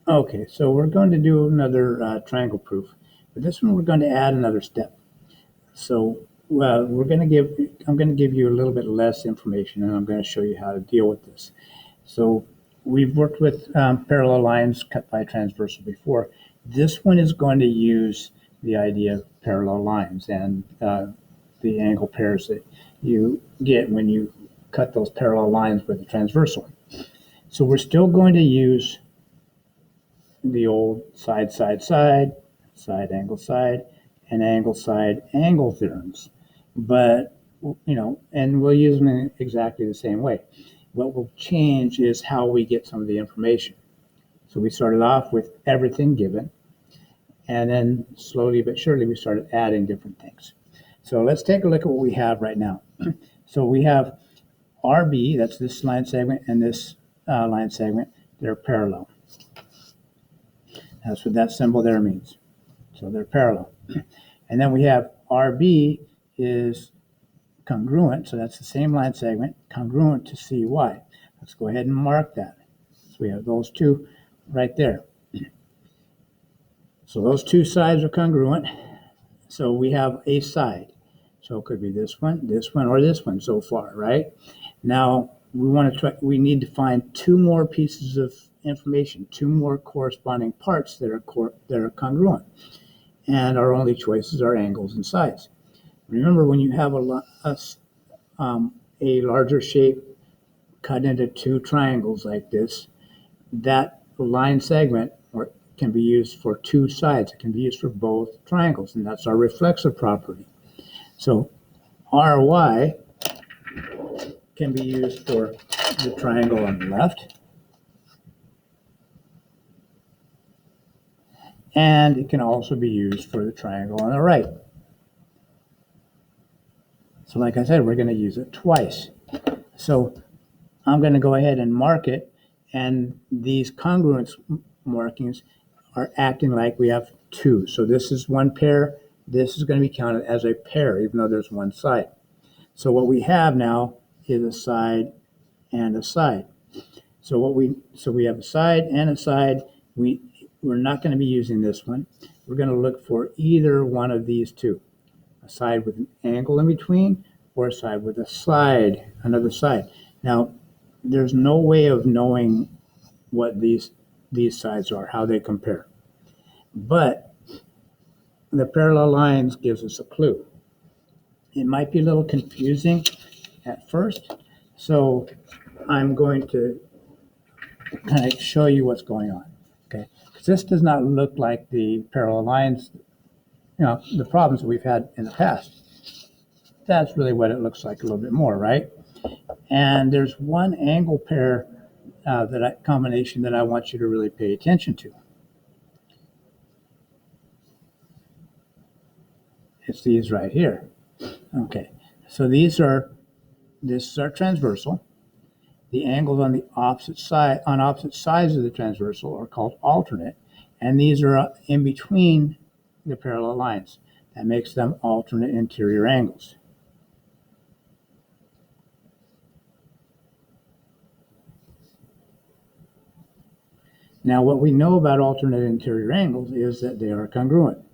Okay, so we're going to do another triangle proof, but this one we're going to add another step. So I'm going to give you a little bit less information, and I'm going to show you how to deal with this. So we've worked with parallel lines cut by transversal before. This one is going to use the idea of parallel lines and the angle pairs that you get when you cut those parallel lines with the transversal. So we're still going to use the old side, side, side, side, and angle theorems. But, and we'll use them in exactly the same way. What will change is how we get some of the information. So we started off with everything given, and then slowly but surely we started adding different things. So let's take a look at what we have right now. So we have RB, that's this line segment, and this line segment, they're parallel. That's what that symbol there means. So they're parallel. And then we have RB is congruent, so that's the same line segment, congruent to CY. Let's go ahead and mark that. So we have those two right there. So those two sides are congruent. So we have a side. So it could be this one, or this one so far, right? Now we need to find two more pieces of information, two more corresponding parts that are congruent. And our only choices are angles and sides. Remember, when you have a larger shape cut into two triangles like this, that line segment can be used for two sides. It can be used for both triangles, and that's our reflexive property. So RY can be used for the triangle on the left, and it can also be used for the triangle on the right. So like I said, we're going to use it twice. So I'm going to go ahead and mark it, and these congruence markings are acting like we have two. So this is one pair. This is going to be counted as a pair, even though there's one side. So what we have now is a side and a side. So we have a side and a side. We're not going to be using this one. We're going to look for either one of these two, a side with an angle in between, or a side with another side. Now, there's no way of knowing what these sides are, how they compare. But the parallel lines gives us a clue. It might be a little confusing at first, so I'm going to kind of show you what's going on. Okay, because this does not look like the parallel lines, the problems that we've had in the past. That's really what it looks like a little bit more, right? And there's one angle pair combination that I want you to really pay attention to. It's these right here. Okay, so this is our transversal. The angles on the opposite sides of the transversal are called alternate, and these are in between the parallel lines. That makes them alternate interior angles. Now, what we know about alternate interior angles is that they are congruent.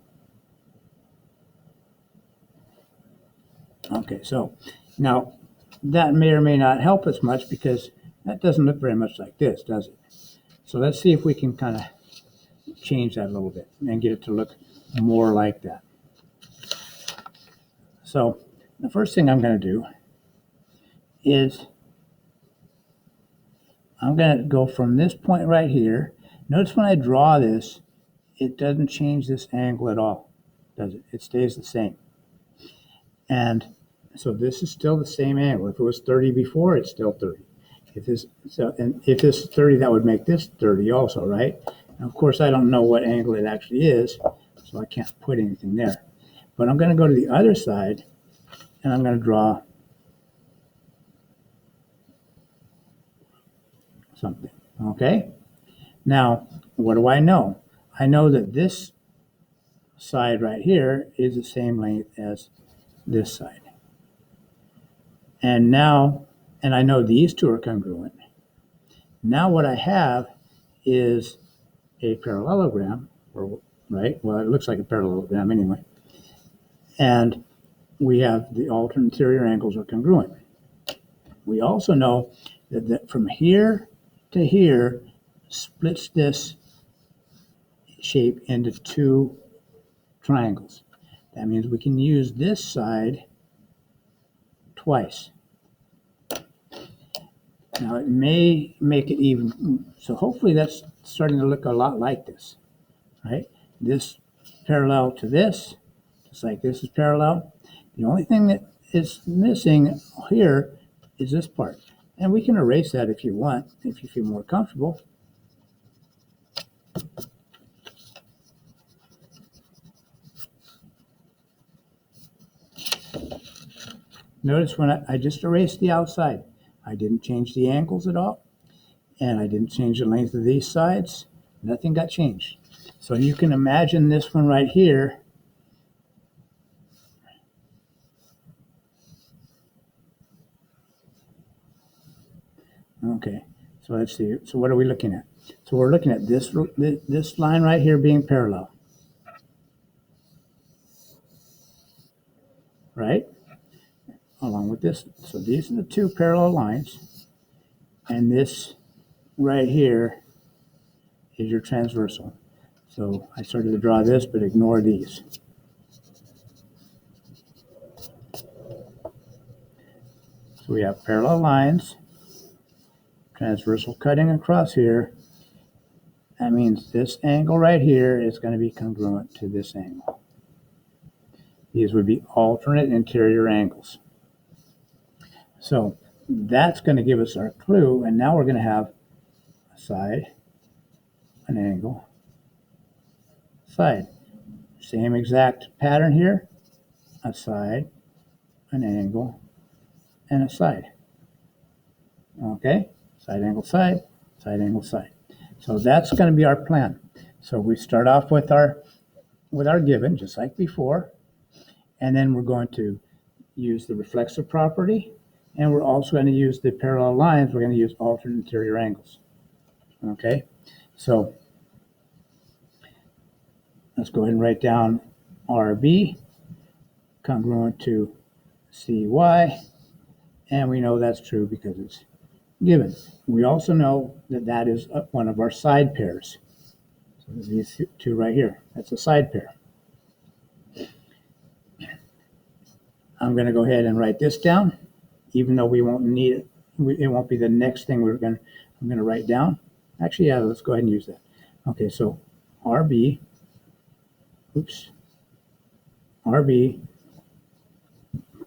Okay, so now that may or may not help us much because that doesn't look very much like this, does it? So let's see if we can kind of change that a little bit and get it to look more like that. So the first thing I'm going to do is I'm going to go from this point right here. Notice when I draw this, it doesn't change this angle at all, does it? It stays the same. And so this is still the same angle. If it was 30 before, it's still 30. If this is 30, that would make this 30 also, right? And of course, I don't know what angle it actually is, so I can't put anything there. But I'm going to go to the other side, and I'm going to draw something, okay? Now, what do I know? I know that this side right here is the same length as this side. And I know these two are congruent. Now what I have is a parallelogram, right? Well, it looks like a parallelogram anyway. And we have the alternate interior angles are congruent. We also know that from here to here splits this shape into two triangles. That means we can use this side twice. Now it may make it even, so hopefully that's starting to look a lot like this, right? This parallel to this, just like this is parallel. The only thing that is missing here is this part. And we can erase that if you want, if you feel more comfortable. Notice when I just erased the outside, I didn't change the angles at all, and I didn't change the length of these sides. Nothing got changed. So you can imagine this one right here. Okay, so let's see. So what are we looking at? So we're looking at this line right here being parallel, right? Along with this. So these are the two parallel lines, and this right here is your transversal. So I started to draw this, but ignore these. So we have parallel lines, transversal cutting across here. That means this angle right here is going to be congruent to this angle. These would be alternate interior angles. So that's going to give us our clue, and now we're going to have a side, an angle, side. Same exact pattern here, a side, an angle, and a side. Okay, side, angle, side, side, angle, side. So that's going to be our plan. So we start off with our given, just like before, and then we're going to use the reflexive property, and we're also going to use the parallel lines. We're going to use alternate interior angles. Okay, so let's go ahead and write down RB congruent to CY, and we know that's true because it's given. We also know that that is one of our side pairs. So these two right here, that's a side pair. I'm going to go ahead and write this down, even though we won't need it. It won't be the next thing I'm going to write down. Actually, yeah, let's go ahead and use that. Okay, so RB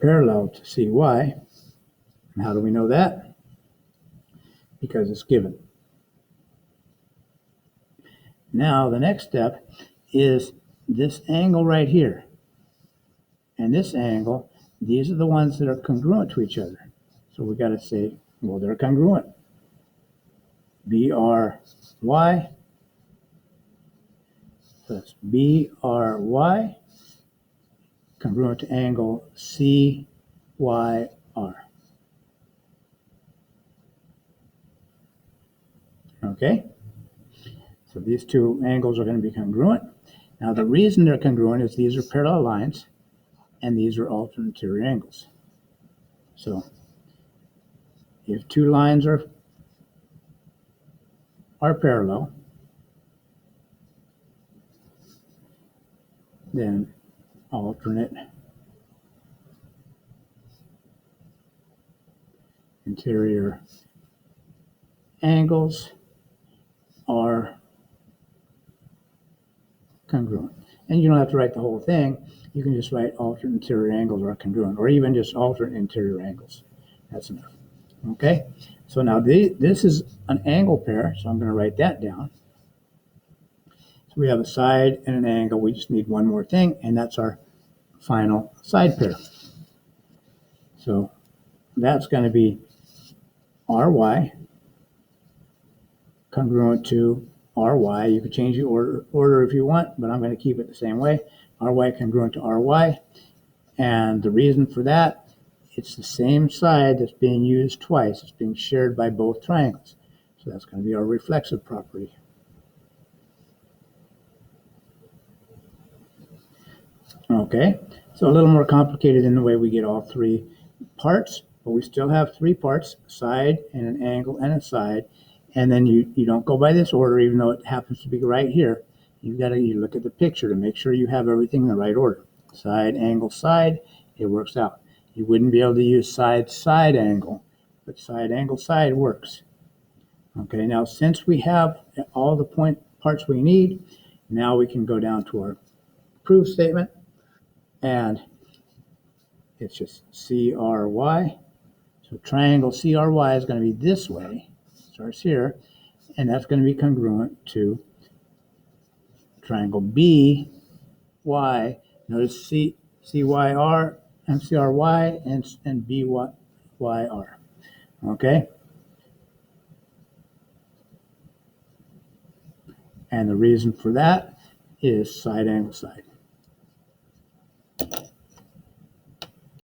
parallel to CY. And how do we know that? Because it's given. Now, the next step is this angle right here. And this angle, these are the ones that are congruent to each other. So we got to say, well, they're congruent. BRY, so that's BRY, congruent to angle CYR. Okay? So these two angles are going to be congruent. Now the reason they're congruent is these are parallel lines and these are alternate interior angles. So if two lines are parallel, then alternate interior angles are congruent. And you don't have to write the whole thing. You can just write alternate interior angles are congruent, or even just alternate interior angles. That's enough. Okay? So now this is an angle pair, so I'm going to write that down. So we have a side and an angle. We just need one more thing, and that's our final side pair. So that's going to be RY congruent to RY. You could change the order if you want, but I'm going to keep it the same way. RY congruent to RY. And the reason for that, it's the same side that's being used twice. It's being shared by both triangles. So that's going to be our reflexive property. Okay, so a little more complicated in the way we get all three parts, but we still have three parts, side and an angle and a side. And then you don't go by this order, even though it happens to be right here. You look at the picture to make sure you have everything in the right order. Side, angle, side, it works out. You wouldn't be able to use side, side, angle, but side, angle, side works. Okay, now since we have all the parts we need, now we can go down to our proof statement, and it's just CRY. So triangle CRY is going to be this way, starts here, and that's going to be congruent to triangle BY. Notice CYR and CRY and BYR. Okay? And the reason for that is side, angle, side.